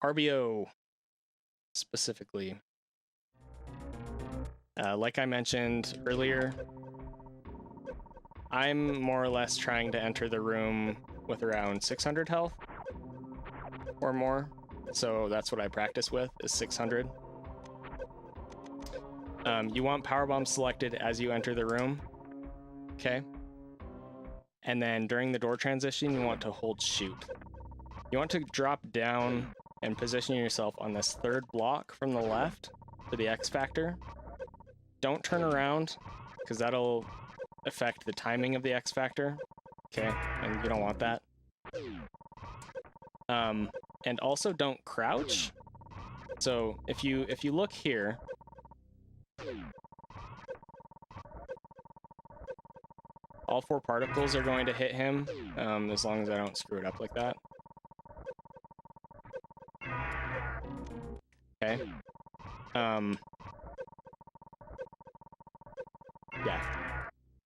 RBO specifically. Like I mentioned earlier, I'm more or less trying to enter the room with around 600 health or more. So that's what I practice with, is 600. You want power bomb selected as you enter the room, okay? And then during the door transition, you want to hold shoot. You want to drop down and position yourself on this third block from the left for the X Factor. Don't turn around, because that'll affect the timing of the X Factor, okay? And you don't want that. And also don't crouch. So if you look here, all 4 particles are going to hit him, as long as I don't screw it up like that. Okay. Yeah.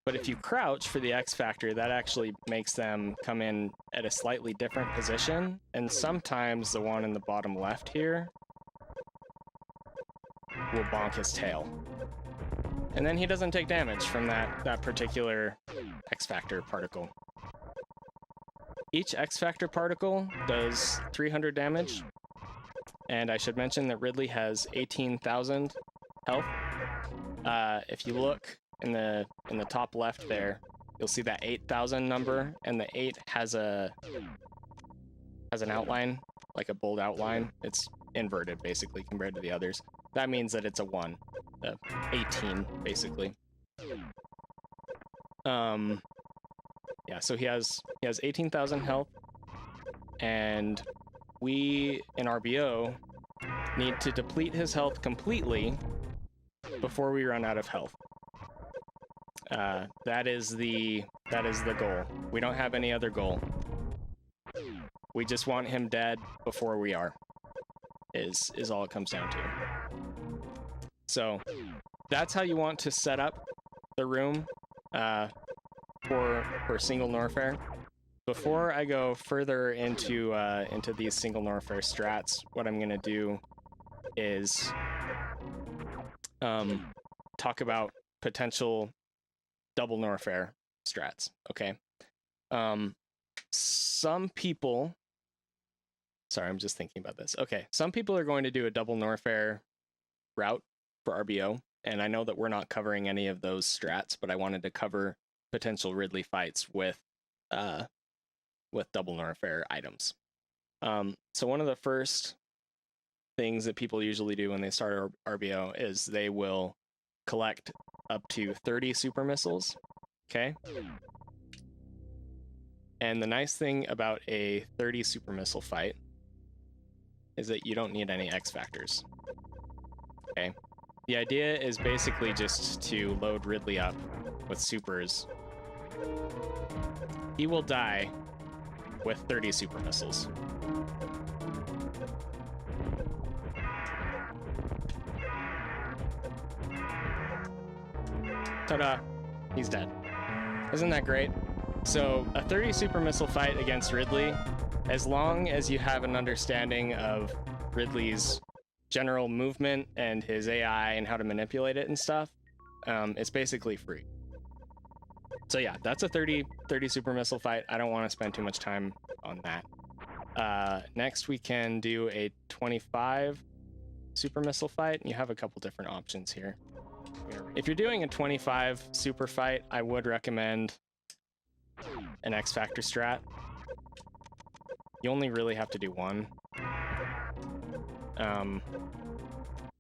But if you crouch for the X Factor, that actually makes them come in at a slightly different position, and sometimes the one in the bottom left here will bonk his tail. And then he doesn't take damage from that particular X Factor particle. Each X Factor particle does 300 damage, and I should mention that Ridley has 18,000 health. If you look in the top left there, you'll see that 8,000 number, and the 8 has an outline, like a bold outline. It's inverted basically compared to the others. That means that it's a 1, 18 basically. Yeah, so he has 18,000 health, and we in RBO need to deplete his health completely before we run out of health. That is the goal. We don't have any other goal. We just want him dead before we are. Is all it comes down to. So that's how you want to set up the room for single Norfair. Before I go further into these single Norfair strats, what I'm gonna do is talk about potential double Norfair strats. Okay. Some people, sorry, I'm just thinking about this. Okay, some people are going to do a double Norfair route for RBO, and I know that we're not covering any of those strats, but I wanted to cover potential Ridley fights with double Norfair items. So one of the first things that people usually do when they start RBO is they will collect up to 30 super missiles, okay? And the nice thing about a 30 super missile fight is that you don't need any X Factors, okay? The idea is basically just to load Ridley up with supers. He will die with 30 super missiles. Ta-da! He's dead. Isn't that great? So a 30 super missile fight against Ridley, as long as you have an understanding of Ridley's general movement and his AI and how to manipulate it and stuff, it's basically free. So yeah, that's a 30 super missile fight. I don't want to spend too much time on that. Next we can do a 25 super missile fight, and you have a couple different options here. If you're doing a 25 super fight, I would recommend an X Factor strat. You only really have to do one.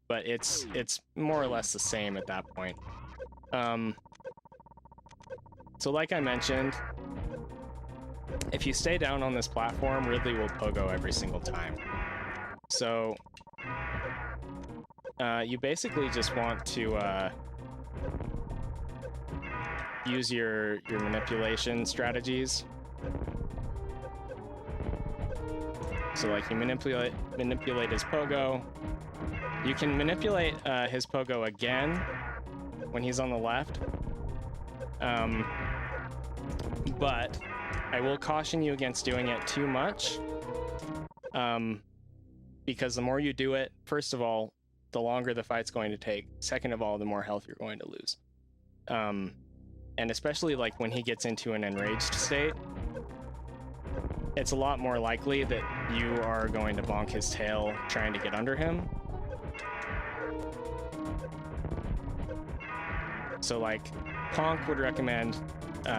But it's more or less the same at that point. So like I mentioned, if you stay down on this platform, Ridley will pogo every single time. So you basically just want to use your manipulation strategies. So like you manipulate his pogo. You can manipulate his pogo again when he's on the left. But I will caution you against doing it too much. because the more you do it, first of all, the longer the fight's going to take. Second of all, the more health you're going to lose. And especially like when he gets into an enraged state, it's a lot more likely that you are going to bonk his tail trying to get under him. So like Conk would recommend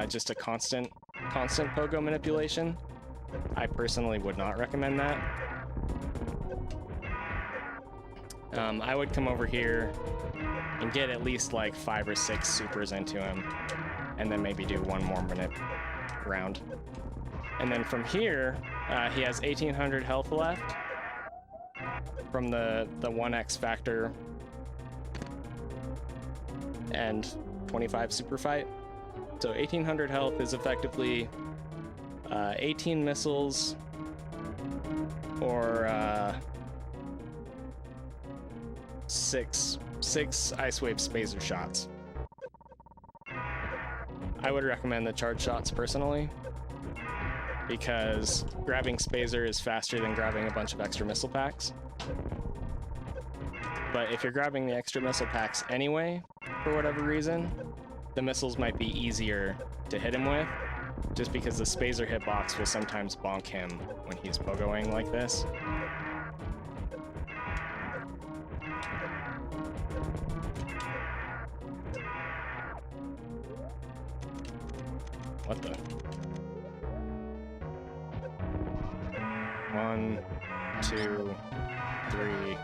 just a constant pogo manipulation. I personally would not recommend that. I would come over here and get at least like 5 or 6 supers into him, and then maybe do one more minute round. And then from here, he has 1800 health left from the 1x factor and 25 super fight. So 1800 health is effectively 18 missiles or 6 Ice Wave Spazer shots. I would recommend the charge shots personally, because grabbing Spazer is faster than grabbing a bunch of extra missile packs. But if you're grabbing the extra missile packs anyway, for whatever reason, the missiles might be easier to hit him with, just because the Spazer hitbox will sometimes bonk him when he's pogoing like this. What the? 1, 2, 3.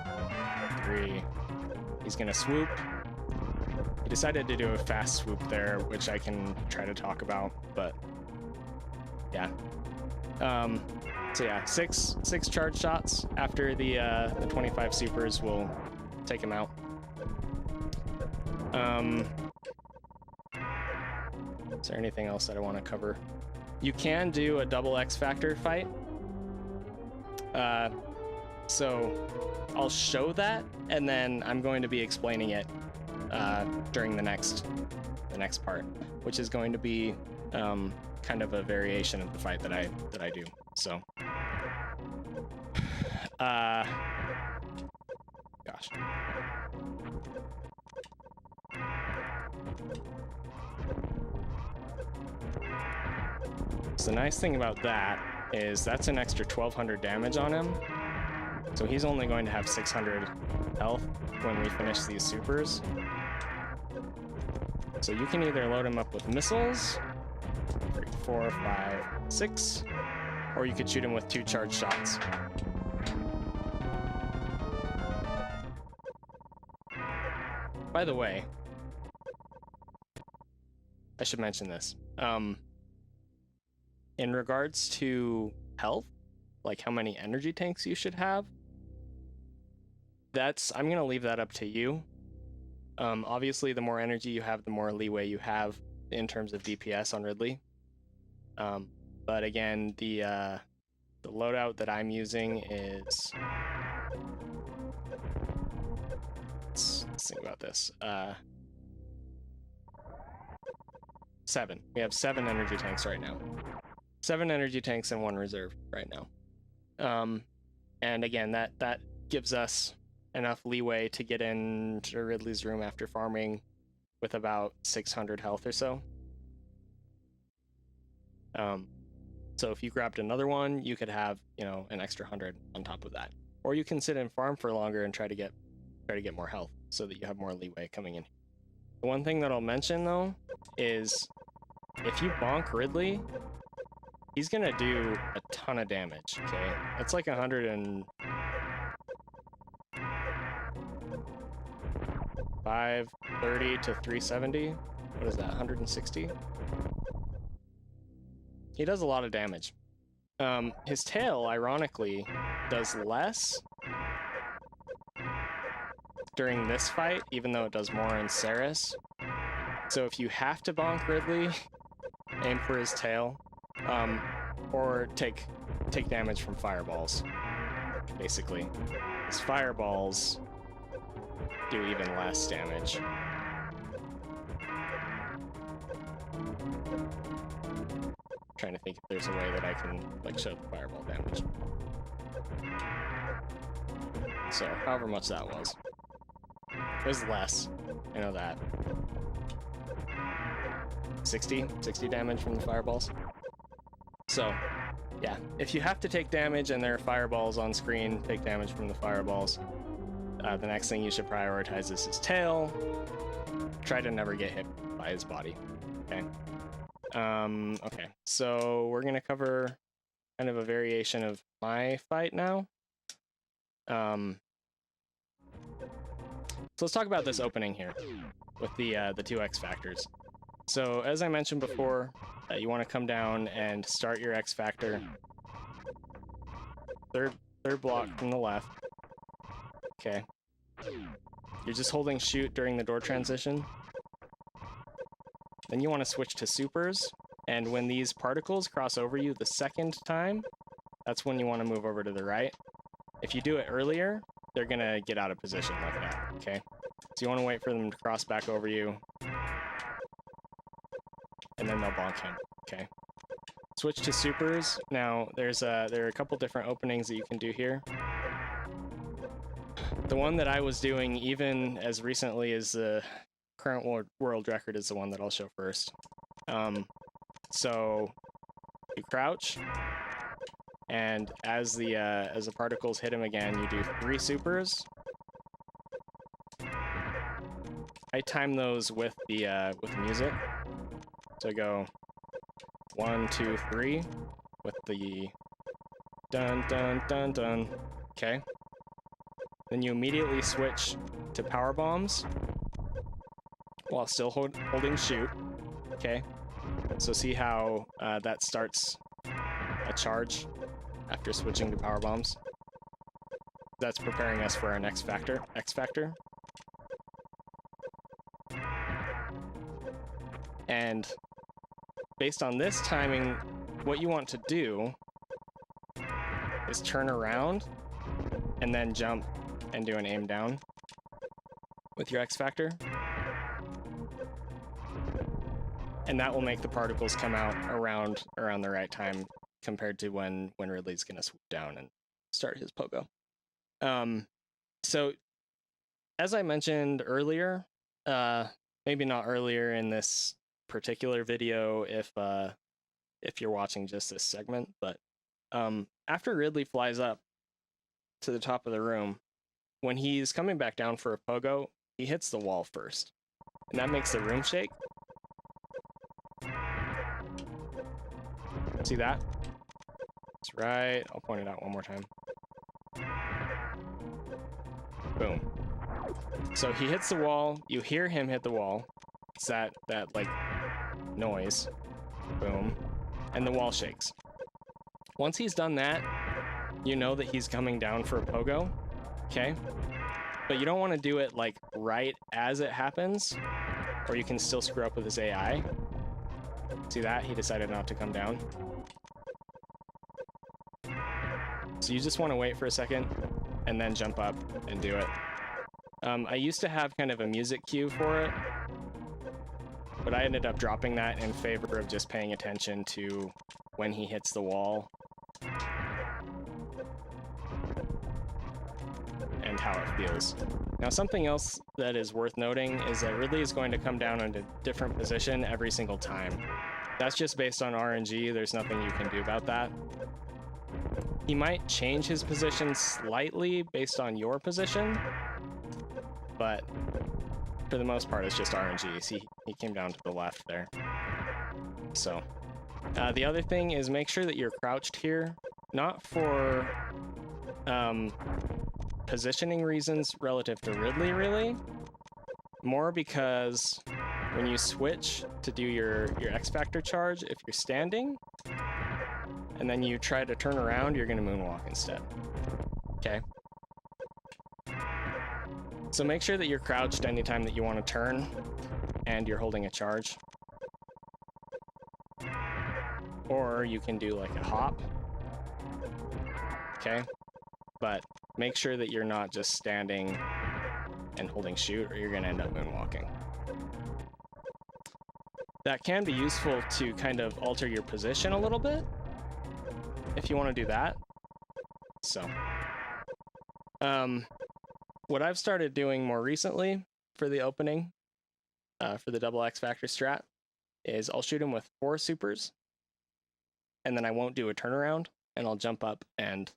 He's gonna swoop. He decided to do a fast swoop there, which I can try to talk about, but yeah. So yeah, six charge shots after the 25 supers will take him out. Is there anything else that I want to cover? You can do a double X Factor fight. So I'll show that, and then I'm going to be explaining it during the next part, which is going to be kind of a variation of the fight that I do. So, gosh. So the nice thing about that is that's an extra 1200 damage on him. So he's only going to have 600 health when we finish these supers. So you can either load him up with missiles, 3, 4, 5, 6, or you could shoot him with 2 charge shots. By the way, I should mention this. In regards to health, like how many energy tanks you should have, I'm gonna leave that up to you. Obviously, the more energy you have, the more leeway you have in terms of DPS on Ridley. But again, the loadout that I'm using is, let's think about this. 7. We have 7 energy tanks right now. 7 energy tanks and 1 reserve right now. And again, that gives us enough leeway to get into Ridley's room after farming with about 600 health or so. So if you grabbed another one, you could have, an extra 100 on top of that. Or you can sit and farm for longer and try to get more health so that you have more leeway coming in. The one thing that I'll mention though is if you bonk Ridley, he's gonna do a ton of damage, okay? That's like 530 to 370. What is that, 160? He does a lot of damage. His tail, ironically, does less during this fight, even though it does more in Ceres. So if you have to bonk Ridley, aim for his tail, or take damage from fireballs, basically. His fireballs do even less damage. Trying to think if there's a way that I can show the fireball damage. so however much that was. It was less, I know that. 60 damage from the fireballs. So, yeah, if you have to take damage and there are fireballs on screen, take damage from the fireballs. The next thing you should prioritize is his tail. Try to never get hit by his body, okay? Okay, so we're gonna cover kind of a variation of my fight now. So let's talk about this opening here with the two X factors. So as I mentioned before, you want to come down and start your X factor. Third block from the left. Okay. You're just holding shoot during the door transition. Then you want to switch to supers, and when these particles cross over you the second time, that's when you want to move over to the right. If you do it earlier, they're gonna get out of position like that, okay? So you want to wait for them to cross back over you, and then they'll bonk him, okay? Switch to supers. Now, there are a couple different openings that you can do here. The one that I was doing even as recently as the current world record is the one that I'll show first. So you crouch, and as the particles hit him again, you do 3 supers. I time those with the music. So I go 1, 2, 3 with the dun dun dun dun. Okay. Then you immediately switch to power bombs while still holding shoot. Okay. So see how that starts a charge after switching to power bombs. That's preparing us for our next X factor. And based on this timing, what you want to do is turn around and then jump and do an aim down with your X factor. And that will make the particles come out around the right time compared to when Ridley's gonna swoop down and start his pogo. So as I mentioned earlier, maybe not earlier in this particular video if you're watching just this segment, but after Ridley flies up to the top of the room, when he's coming back down for a pogo, he hits the wall first, and that makes the room shake. See that? That's right. I'll point it out one more time. Boom. So he hits the wall. You hear him hit the wall. It's that like noise. Boom. And the wall shakes. Once he's done that, you know that he's coming down for a pogo. Okay? But you don't want to do it like right as it happens, or you can still screw up with his AI. See that? He decided not to come down. So you just want to wait for a second and then jump up and do it. I used to have kind of a music cue for it, but I ended up dropping that in favor of just paying attention to when he hits the wall and how it feels. Now, something else that is worth noting is that Ridley is going to come down in a different position every single time. That's just based on RNG. There's nothing you can do about that. He might change his position slightly based on your position, but for the most part, it's just RNG. See, he came down to the left there. So, the other thing is make sure that you're crouched here, not for positioning reasons relative to Ridley, really, more because when you switch to do your X Factor charge, if you're standing, and then you try to turn around, you're going to moonwalk instead. Okay? So make sure that you're crouched anytime that you want to turn, and you're holding a charge. Or you can do like a hop. Okay? But make sure that you're not just standing and holding shoot, or you're going to end up moonwalking. That can be useful to kind of alter your position a little bit, if you want to do that. So, what I've started doing more recently for the opening, for the double X Factor strat, is I'll shoot him with 4 supers, and then I won't do a turnaround, and I'll jump up and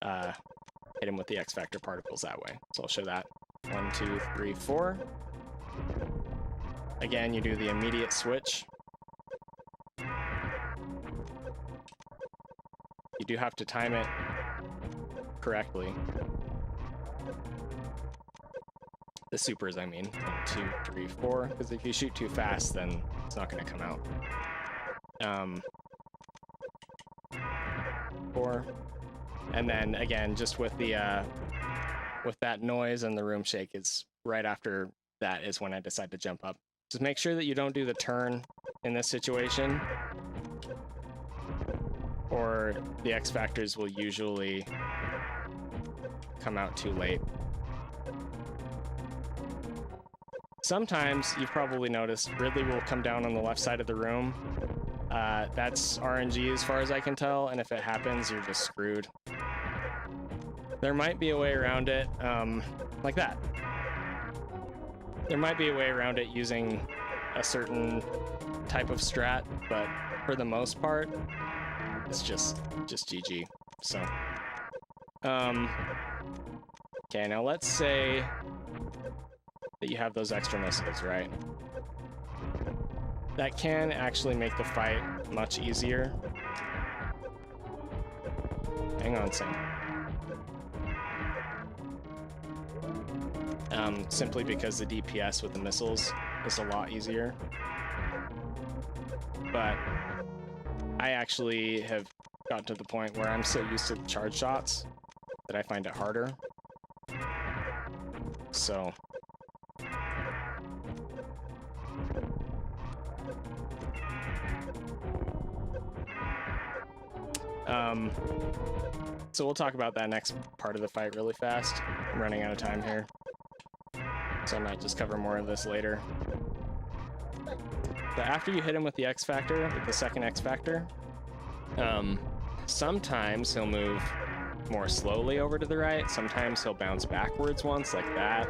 hit him with the X Factor particles that way. So I'll show that. 1, 2, 3, 4. Again, you do the immediate switch. You do have to time it correctly. The supers, I mean. 1, 2, 3, 4. Because if you shoot too fast, then it's not going to come out. 4. And then again, just with the with that noise and the room shake, is right after that is when I decide to jump up. Just make sure that you don't do the turn in this situation, or the X Factors will usually come out too late. Sometimes, you've probably noticed, Ridley will come down on the left side of the room. That's RNG as far as I can tell, and if it happens, you're just screwed. There might be a way around it, like that. There might be a way around it using a certain type of strat, but for the most part, it's just GG. So, okay, now let's say that you have those extra missiles, right? That can actually make the fight much easier. Hang on a second. Simply because the DPS with the missiles is a lot easier. But I actually have gotten to the point where I'm so used to the charge shots that I find it harder. So so we'll talk about that next part of the fight really fast. I'm running out of time here, so I might just cover more of this later. But after you hit him with the X Factor, with the second X Factor, sometimes he'll move more slowly over to the right, sometimes he'll bounce backwards once, like that.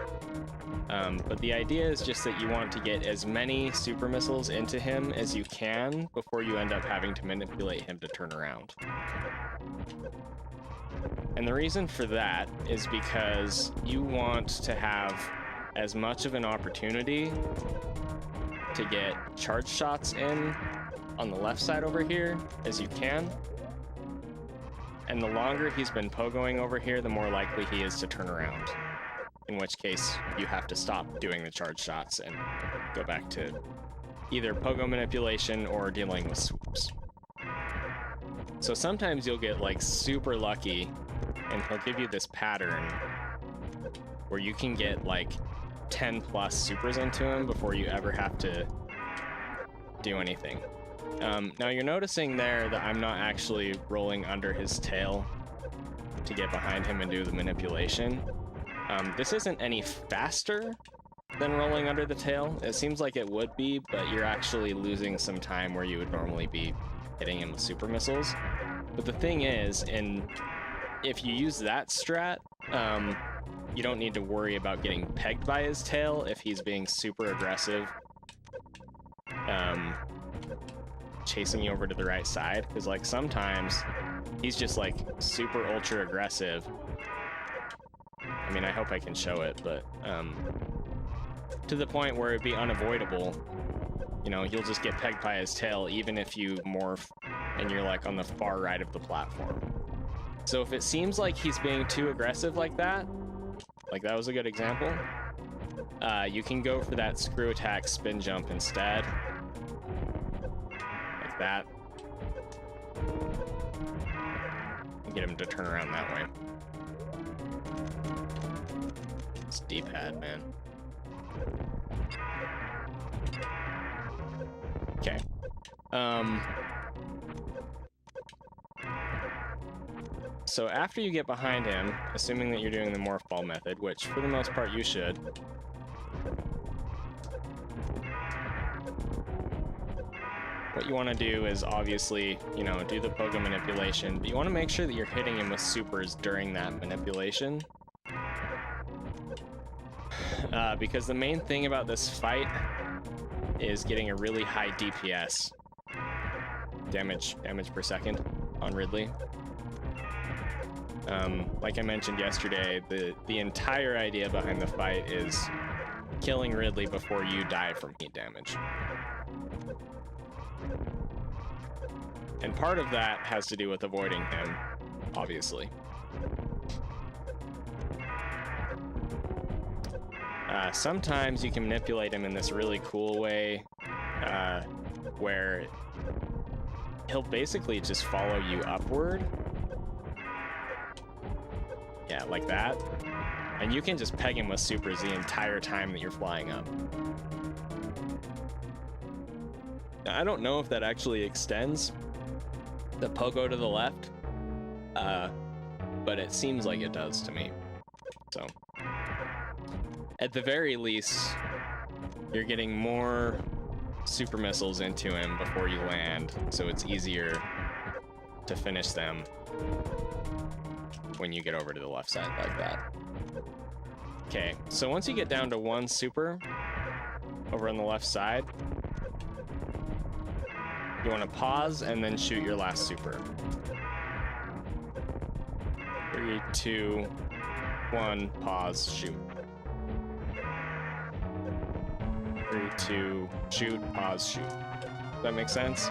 But the idea is just that you want to get as many super missiles into him as you can before you end up having to manipulate him to turn around. And the reason for that is because you want to have as much of an opportunity to get charge shots in on the left side over here as you can. And the longer he's been pogoing over here, the more likely he is to turn around. In which case, you have to stop doing the charge shots and go back to either pogo manipulation or dealing with swoops. So sometimes you'll get like super lucky and he'll give you this pattern where you can get like 10 plus supers into him before you ever have to do anything. Now you're noticing there that I'm not actually rolling under his tail to get behind him and do the manipulation. This isn't any faster than rolling under the tail. It seems like it would be, but you're actually losing some time where you would normally be hitting him with super missiles. But the thing is, if you use that strat, you don't need to worry about getting pegged by his tail if he's being super aggressive, chasing you over to the right side, because like sometimes he's just like super ultra aggressive. I mean, I hope I can show it, but to the point where it'd be unavoidable. You know, you'll just get pegged by his tail even if you morph and you're like on the far right of the platform. So if it seems like he's being too aggressive like that was a good example, you can go for that screw attack spin jump instead. Like that. And get him to turn around that way. It's D-pad, man. Okay. So after you get behind him, assuming that you're doing the morph ball method, which for the most part you should, what you want to do is obviously, you know, do the pogo manipulation, but you want to make sure that you're hitting him with supers during that manipulation. because the main thing about this fight is getting a really high DPS, damage per second, on Ridley. Like I mentioned yesterday, the entire idea behind the fight is killing Ridley before you die from heat damage. And part of that has to do with avoiding him, obviously. Sometimes you can manipulate him in this really cool way, where he'll basically just follow you upward. Yeah, like that. And you can just peg him with supers the entire time that you're flying up. Now, I don't know if that actually extends the pogo to the left, but it seems like it does to me. So, at the very least, you're getting more super missiles into him before you land, so it's easier to finish them when you get over to the left side like that. Okay, so once you get down to one super over on the left side, you want to pause and then shoot your last super. 3, 2, 1, pause, shoot. 3, 2, shoot, pause, shoot. Does that make sense?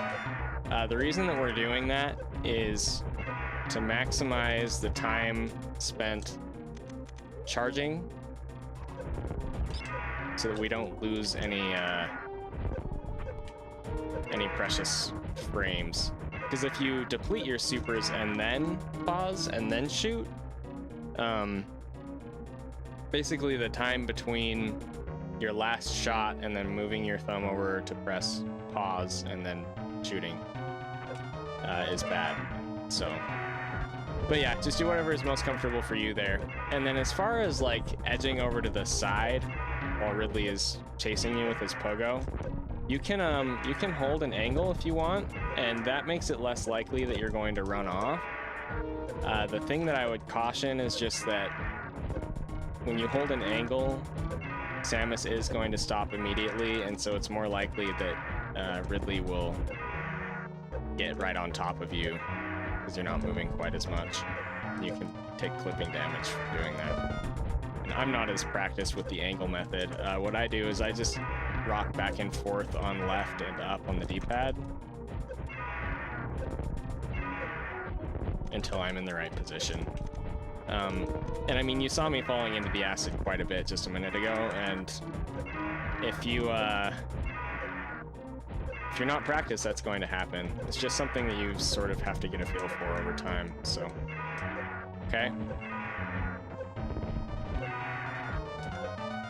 The reason that we're doing that is to maximize the time spent charging so that we don't lose any precious frames. Because if you deplete your supers and then pause and then shoot, basically the time between your last shot and then moving your thumb over to press pause and then shooting is bad. So, but yeah, just do whatever is most comfortable for you there. And then as far as like edging over to the side while Ridley is chasing you with his pogo, you can hold an angle if you want, and that makes it less likely that you're going to run off. The thing that I would caution is just that when you hold an angle, Samus is going to stop immediately, and so it's more likely that Ridley will get right on top of you because you're not moving quite as much. You can take clipping damage from doing that. And I'm not as practiced with the angle method. What I do is I just rock back and forth on left and up on the D-pad until I'm in the right position. And I mean, you saw me falling into the acid quite a bit just a minute ago, and if you're not practiced, that's going to happen. It's just something that you sort of have to get a feel for over time, so, okay?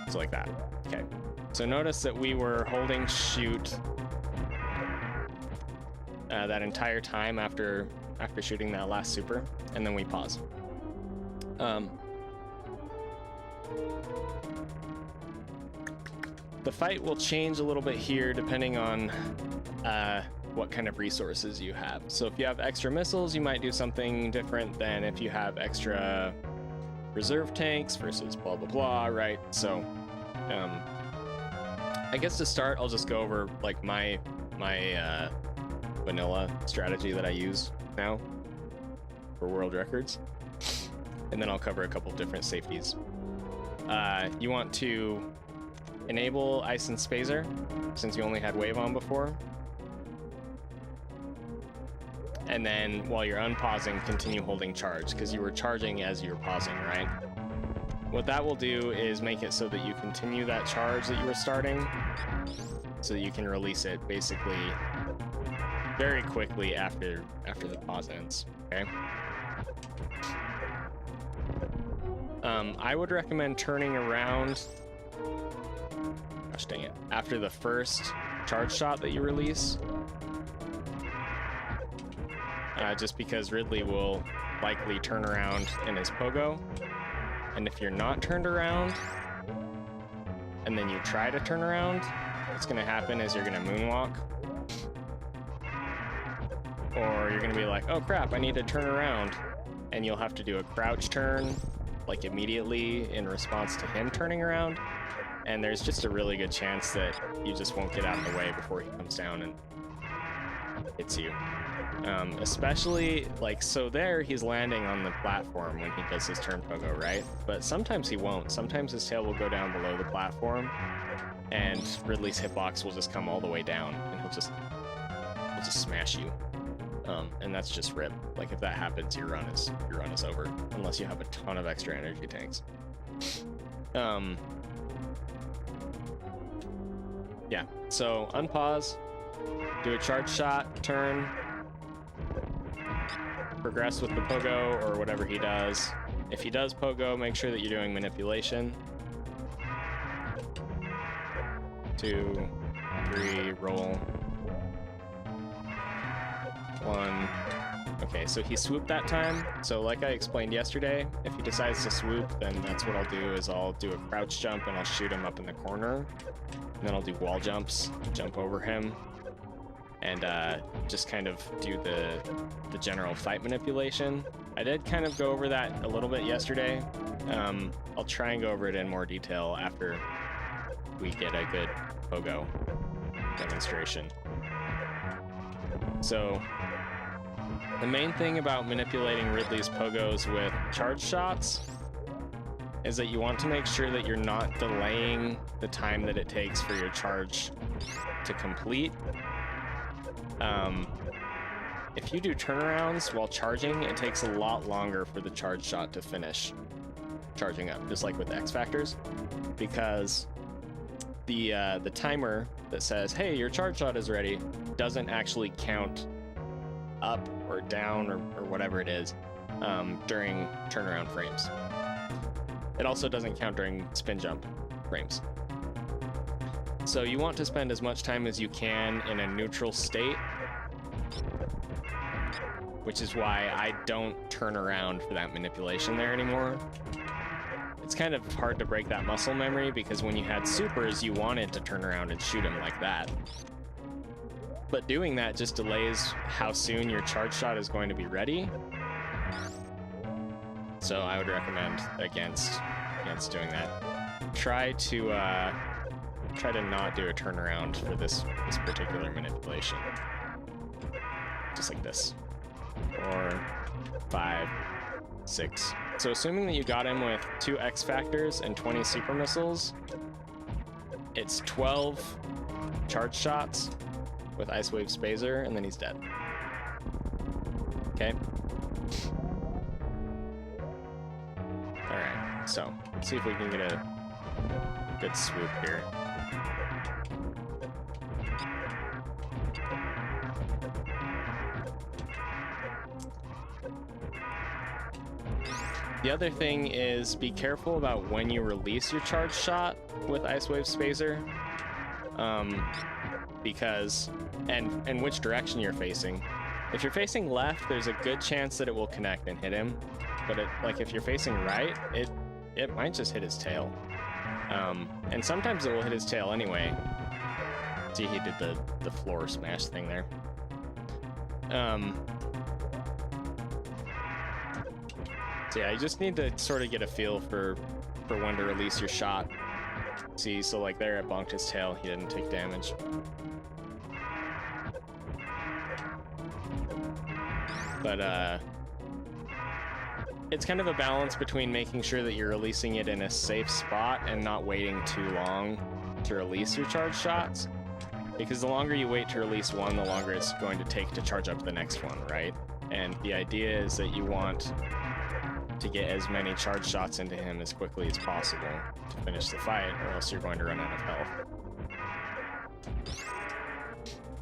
So like that, okay. So notice that we were holding shoot that entire time after shooting that last super, and then we pause. The fight will change a little bit here depending on what kind of resources you have. So if you have extra missiles, you might do something different than if you have extra reserve tanks versus blah blah blah, right? So I guess to start, I'll just go over like my vanilla strategy that I use now for world records, and then I'll cover a couple different safeties. You want to enable Ice and Spazer since you only had Wave on before, and then while you're unpausing, continue holding charge because you were charging as you were pausing, right? What that will do is make it so that you continue that charge that you were starting so that you can release it basically very quickly after the pause ends, okay? I would recommend turning around, gosh dang it, after the first charge shot that you release, just because Ridley will likely turn around in his pogo. And if you're not turned around, and then you try to turn around, what's going to happen is you're going to moonwalk. Or you're going to be like, oh crap, I need to turn around. And you'll have to do a crouch turn, like immediately in response to him turning around. and there's just a really good chance that you just won't get out of the way before he comes down and hits you. Especially, like, so there he's landing on the platform when he does his turn pogo, right? But sometimes he won't. Sometimes his tail will go down below the platform, and Ridley's hitbox will just come all the way down, and he'll just smash you. And that's just rip. Like, if that happens, your run is over, unless you have a ton of extra energy tanks. Yeah, so unpause, do a charge shot, turn, progress with the pogo or whatever he does. If he does pogo, make sure that you're doing manipulation. 2, 3, roll. 1. Okay, so he swooped that time. So like I explained yesterday, if he decides to swoop, then that's what I'll do, is I'll do a crouch jump and I'll shoot him up in the corner. And then I'll do wall jumps, jump over him, and just kind of do the general fight manipulation. I did kind of go over that a little bit yesterday. I'll try and go over it in more detail after we get a good pogo demonstration. So the main thing about manipulating Ridley's pogos with charge shots is that you want to make sure that you're not delaying the time that it takes for your charge to complete. If you do turnarounds while charging, it takes a lot longer for the charge shot to finish charging up, just like with X Factors, because the timer that says, hey, your charge shot is ready, doesn't actually count up or down or whatever it is during turnaround frames. It also doesn't count during spin jump frames. So you want to spend as much time as you can in a neutral state, which is why I don't turn around for that manipulation there anymore. It's kind of hard to break that muscle memory, because when you had supers, you wanted to turn around and shoot him like that. But doing that just delays how soon your charge shot is going to be ready. So I would recommend against doing that. Try to not do a turnaround for this particular manipulation. Just like this. 4, 5, 6. So assuming that you got him with 2 X Factors and 20 super missiles, it's 12 charge shots with Ice Wave Spazer, and then he's dead. Okay. Alright, so let's see if we can get a good swoop here. The other thing is, be careful about when you release your charge shot with Ice Wave Spazer, because and which direction you're facing. If you're facing left, there's a good chance that it will connect and hit him, but if you're facing right, it might just hit his tail, and sometimes it will hit his tail anyway. See, he did the floor smash thing there. So yeah, you just need to sort of get a feel for when to release your shot. See, so like there, it bonked his tail, he didn't take damage. But it's kind of a balance between making sure that you're releasing it in a safe spot and not waiting too long to release your charge shots. Because the longer you wait to release one, the longer it's going to take to charge up the next one, right? And the idea is that you want to get as many charge shots into him as quickly as possible to finish the fight, or else you're going to run out of health.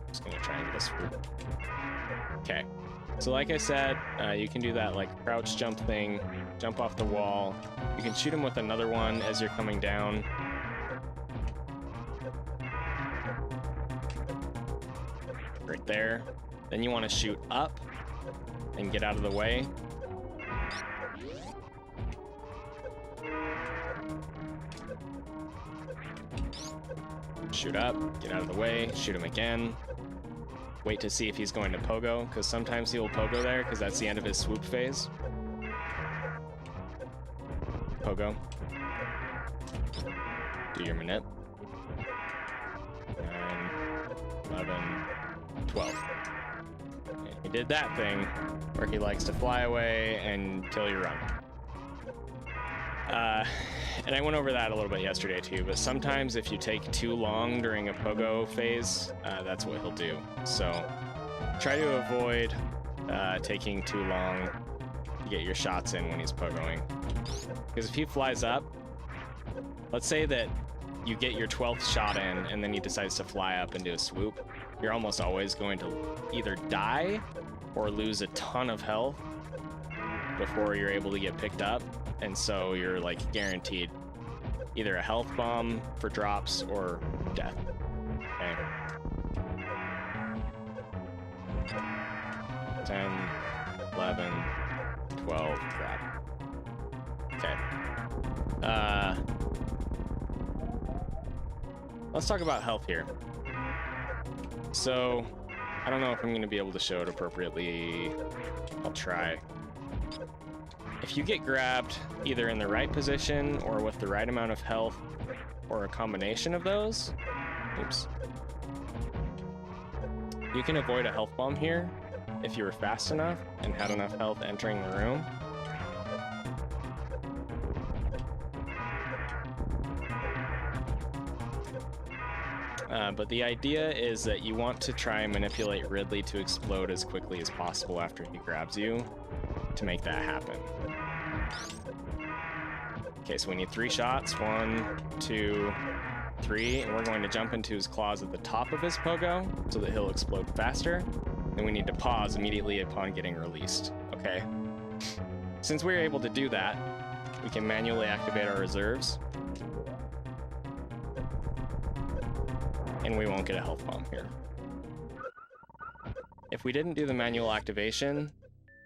Just gonna try and get a swoop. Okay, so like I said, you can do that like crouch jump thing, jump off the wall. You can shoot him with another one as you're coming down. Right there. Then you want to shoot up and get out of the way. Shoot up, get out of the way, shoot him again. Wait to see if he's going to pogo, because sometimes he'll pogo there, because that's the end of his swoop phase. Pogo. Do your manip. 9, 11, 12. And he did that thing where he likes to fly away and kill your run. And I went over that a little bit yesterday too, but sometimes if you take too long during a pogo phase, that's what he'll do. So try to avoid taking too long to get your shots in when he's pogoing. Because if he flies up, let's say that you get your 12th shot in and then he decides to fly up and do a swoop, you're almost always going to either die or lose a ton of health before you're able to get picked up. And so you're like guaranteed either a health bomb for drops or death. Okay. 10, 11, 12, grab. Okay. Let's talk about health here. So, I don't know if I'm going to be able to show it appropriately. I'll try. If you get grabbed either in the right position or with the right amount of health or a combination of those, oops, you can avoid a health bomb here if you were fast enough and had enough health entering the room. But the idea is that you want to try and manipulate Ridley to explode as quickly as possible after he grabs you to make that happen. Okay, so we need 3 shots. 1, 2, 3, and we're going to jump into his claws at the top of his pogo so that he'll explode faster. Then we need to pause immediately upon getting released. Okay. Since we're able to do that, we can manually activate our reserves. And we won't get a health bomb here. If we didn't do the manual activation,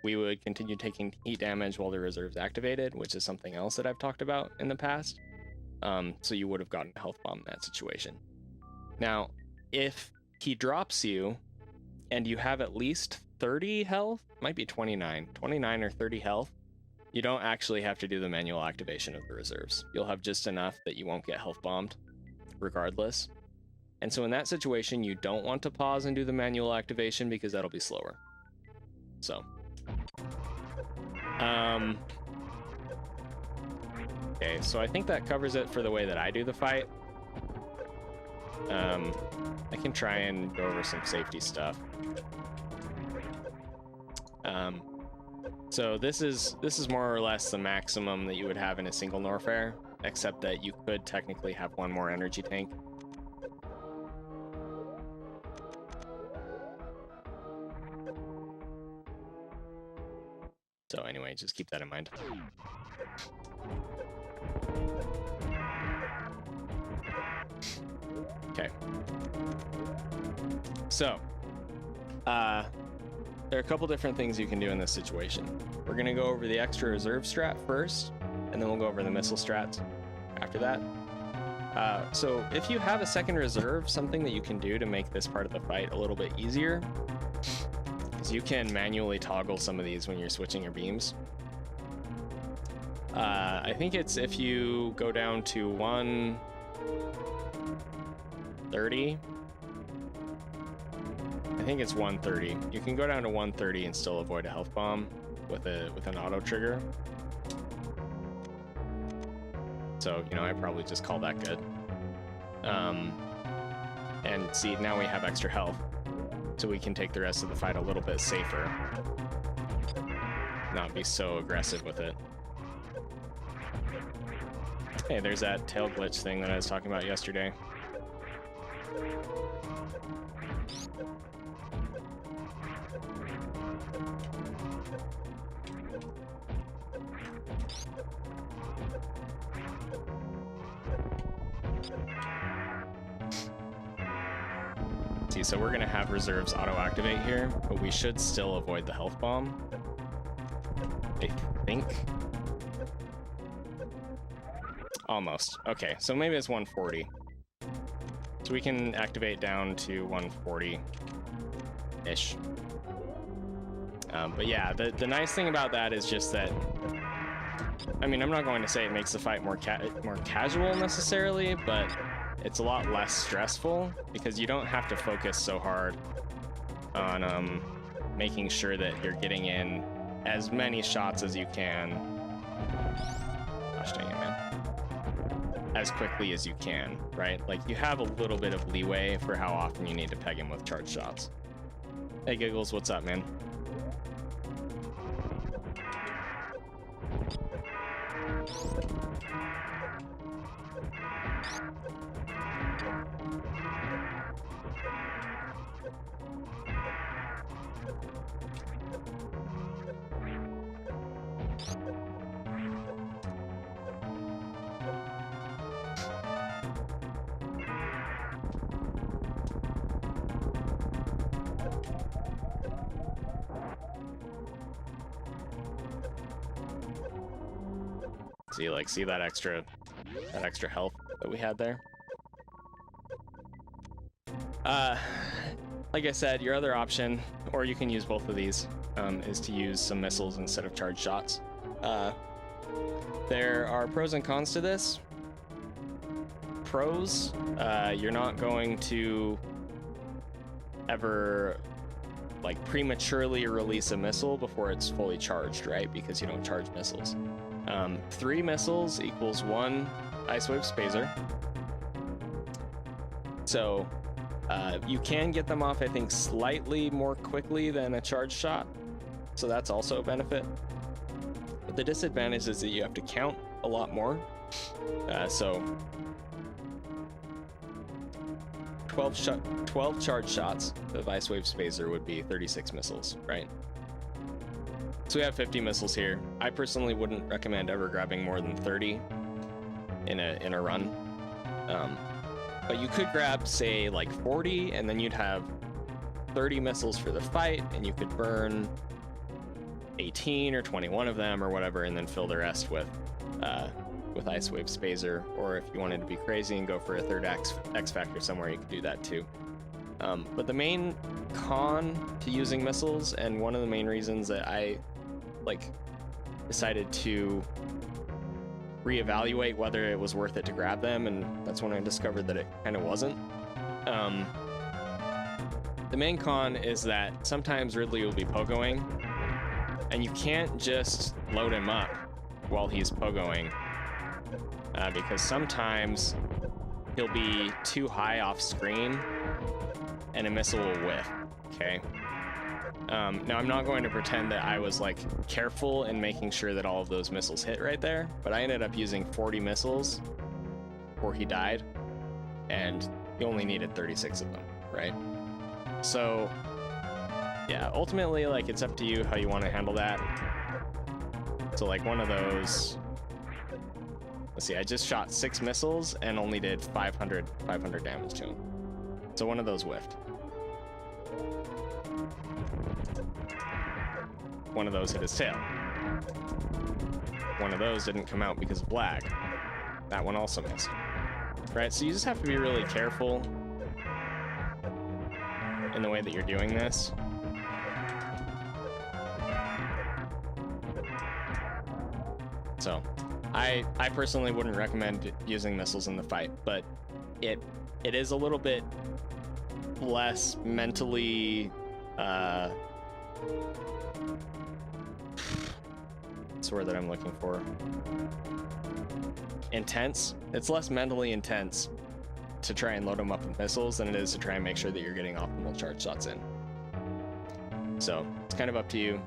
we would continue taking heat damage while the reserve's activated, which is something else that I've talked about in the past. So you would have gotten a health bomb in that situation. Now, if he drops you and you have at least 30 health, might be 29 or 30 health, you don't actually have to do the manual activation of the reserves. You'll have just enough that you won't get health bombed regardless. And so in that situation, you don't want to pause and do the manual activation because that'll be slower. So. Okay, so I think that covers it for the way that I do the fight. I can try and go over some safety stuff. So this is more or less the maximum that you would have in a single Norfair, except that you could technically have one more energy tank. So anyway, just keep that in mind. Okay. So, there are a couple different things you can do in this situation. We're gonna go over the extra reserve strat first, and then we'll go over the missile strats after that. So if you have a second reserve, something that you can do to make this part of the fight a little bit easier is you can manually toggle some of these when you're switching your beams. I think it's if you go down to 130. I think it's 130. You can go down to 130 and still avoid a health bomb with an auto trigger. So, you know, I probably just call that good. And see, now we have extra health, so we can take the rest of the fight a little bit safer. Not be so aggressive with it. Hey, there's that tail glitch thing that I was talking about yesterday. See, so we're gonna have reserves auto-activate here, but we should still avoid the health bomb, I think. Almost. Okay, so maybe it's 140. So we can activate down to 140-ish. But yeah, the nice thing about that is just that I mean, I'm not going to say it makes the fight more casual necessarily, but it's a lot less stressful because you don't have to focus so hard on making sure that you're getting in as many shots as you can. Gosh dang it, man. As quickly as you can, right? Like, you have a little bit of leeway for how often you need to peg him with charge shots. Hey, Giggles, what's up, man? See that extra health that we had there? Like I said, your other option, or you can use both of these, is to use some missiles instead of charge shots. There are pros and cons to this. Pros, you're not going to ever like prematurely release a missile before it's fully charged, right? Because you don't charge missiles. 3 missiles equals 1 Ice Wave Spazer. So you can get them off, I think, slightly more quickly than a charge shot. So that's also a benefit. But the disadvantage is that you have to count a lot more. So 12 charge shots of Ice Wave Spazer would be 36 missiles, right? So we have 50 missiles here. I personally wouldn't recommend ever grabbing more than 30 in a run. But you could grab, say, like 40, and then you'd have 30 missiles for the fight, and you could burn 18 or 21 of them or whatever, and then fill the rest with Ice Wave Spazer. Or if you wanted to be crazy and go for a third X Factor somewhere, you could do that too. But the main con to using missiles, and one of the main reasons that I decided to reevaluate whether it was worth it to grab them, and that's when I discovered that it kind of wasn't. The main con is that sometimes Ridley will be pogoing, and you can't just load him up while he's pogoing, because sometimes he'll be too high off screen and a missile will whiff, okay? Now, I'm not going to pretend that I was careful in making sure that all of those missiles hit right there, but I ended up using 40 missiles before he died, and he only needed 36 of them, right? So, yeah, ultimately, it's up to you how you want to handle that. So, one of those... Let's see, I just shot 6 missiles and only did 500 damage to him. So one of those whiffed. One of those hit his tail. One of those didn't come out because of lag. That one also missed. Right, so you just have to be really careful in the way that you're doing this. So, I personally wouldn't recommend using missiles in the fight, but it is a little bit less mentally what's the word that I'm looking for? Intense. It's less mentally intense to try and load them up with missiles than it is to try and make sure that you're getting optimal charge shots in. So it's kind of up to you.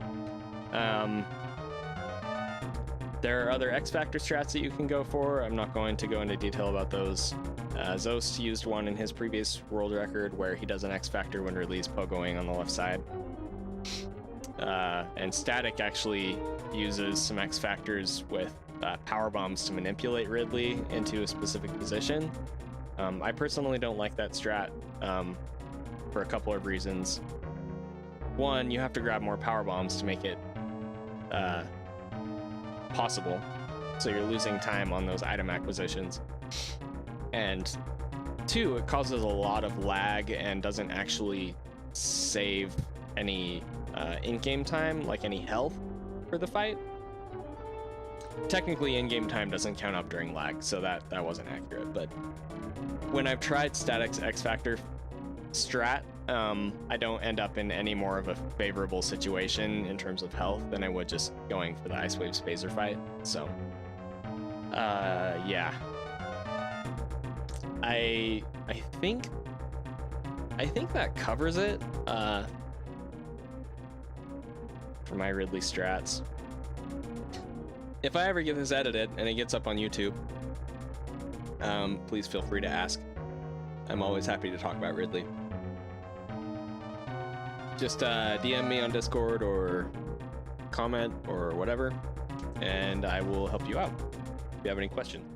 There are other X Factor strats that you can go for. I'm not going to go into detail about those. Zost used one in his previous world record where he does an X Factor when Ridley's pogoing on the left side. And Static actually uses some X Factors with power bombs to manipulate Ridley into a specific position. I personally don't like that strat for a couple of reasons. One, you have to grab more power bombs to make it possible, so you're losing time on those item acquisitions. And 2, it causes a lot of lag and doesn't actually save any in-game time, like any health for the fight. technically in-game time doesn't count up during lag, so that wasn't accurate. But when I've tried Static's X Factor strat, I don't end up in any more of a favorable situation in terms of health than I would just going for the Ice Wave Spazer fight. So, yeah. I think that covers it for my Ridley strats. If I ever get this edited and it gets up on YouTube, please feel free to ask. I'm always happy to talk about Ridley. Just DM me on Discord or comment or whatever, and I will help you out if you have any questions.